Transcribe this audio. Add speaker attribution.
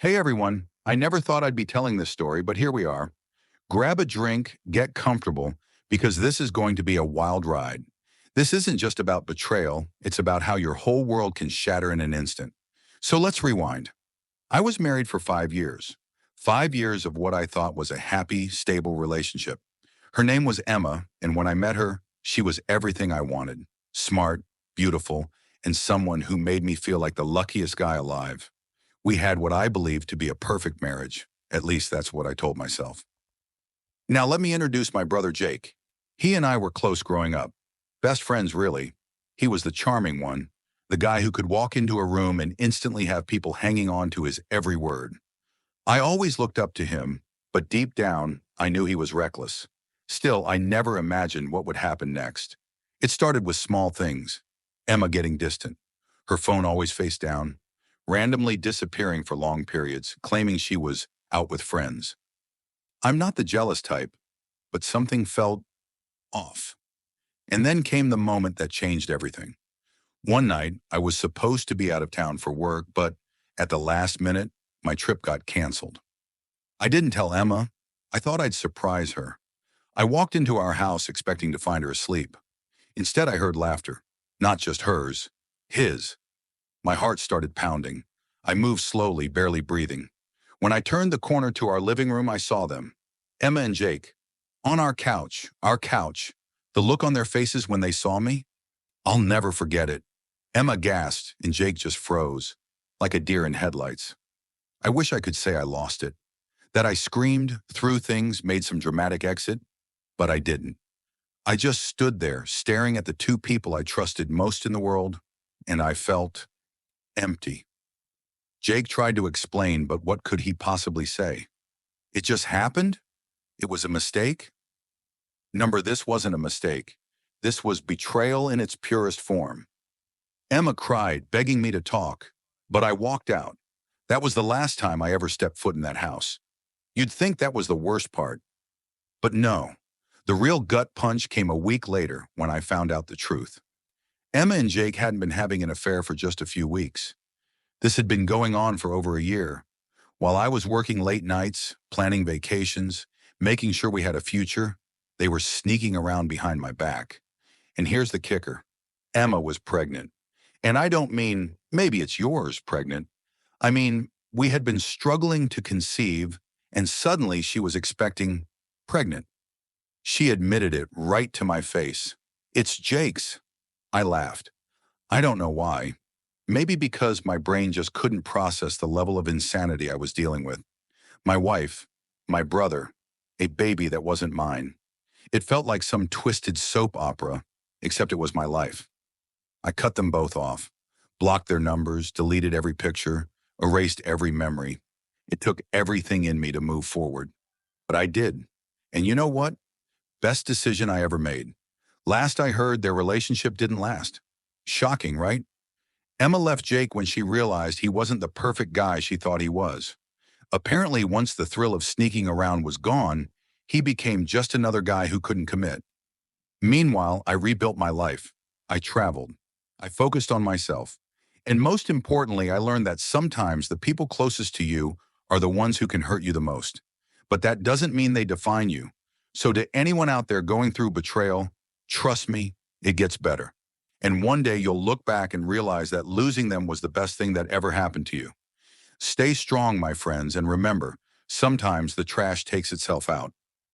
Speaker 1: Hey everyone, I never thought I'd be telling this story, but here we are. Grab a drink, get comfortable, because this is going to be a wild ride. This isn't just about betrayal, it's about how your whole world can shatter in an instant. So let's rewind. I was married for 5 years. 5 years of what I thought was a happy, stable relationship. Her name was Emma, and when I met her, she was everything I wanted. Smart, beautiful, and someone who made me feel like the luckiest guy alive. We had what I believed to be a perfect marriage. At least that's what I told myself. Now let me introduce my brother Jake. He and I were close growing up. Best friends, really. He was the charming one, the guy who could walk into a room and instantly have people hanging on to his every word. I always looked up to him, but deep down, I knew he was reckless. Still, I never imagined what would happen next. It started with small things. Emma getting distant, her phone always face down, randomly disappearing for long periods, claiming she was out with friends. I'm not the jealous type, but something felt off. And then came the moment that changed everything. One night, I was supposed to be out of town for work, but at the last minute, my trip got canceled. I didn't tell Emma. I thought I'd surprise her. I walked into our house expecting to find her asleep. Instead, I heard laughter. Not just hers, his. My heart started pounding. I moved slowly, barely breathing. When I turned the corner to our living room, I saw them. Emma and Jake. On our couch. The look on their faces when they saw me? I'll never forget it. Emma gasped, and Jake just froze, like a deer in headlights. I wish I could say I lost it. That I screamed, threw things, made some dramatic exit, but I didn't. I just stood there, staring at the two people I trusted most in the world, and I felt empty. Jake tried to explain, but what could he possibly say? It just happened? It was a mistake? This wasn't a mistake. This was betrayal in its purest form. Emma cried, begging me to talk, but I walked out. That was the last time I ever stepped foot in that house. You'd think that was the worst part. But no, the real gut punch came a week later when I found out the truth. Emma and Jake hadn't been having an affair for just a few weeks. This had been going on for over a year. While I was working late nights, planning vacations, making sure we had a future, they were sneaking around behind my back. And here's the kicker. Emma was pregnant. And I don't mean, maybe it's yours, pregnant. I mean, we had been struggling to conceive, and suddenly she was expecting pregnant. She admitted it right to my face. It's Jake's. I laughed. I don't know why. Maybe because my brain just couldn't process the level of insanity I was dealing with. My wife, my brother, a baby that wasn't mine. It felt like some twisted soap opera, except it was my life. I cut them both off, blocked their numbers, deleted every picture, erased every memory. It took everything in me to move forward. But I did. And you know what? Best decision I ever made. Last I heard, their relationship didn't last. Shocking, right? Emma left Jake when she realized he wasn't the perfect guy she thought he was. Apparently, once the thrill of sneaking around was gone, he became just another guy who couldn't commit. Meanwhile, I rebuilt my life. I traveled. I focused on myself. And most importantly, I learned that sometimes the people closest to you are the ones who can hurt you the most. But that doesn't mean they define you. So to anyone out there going through betrayal, trust me, it gets better. And one day you'll look back and realize that losing them was the best thing that ever happened to you. Stay strong, my friends, and remember, sometimes the trash takes itself out.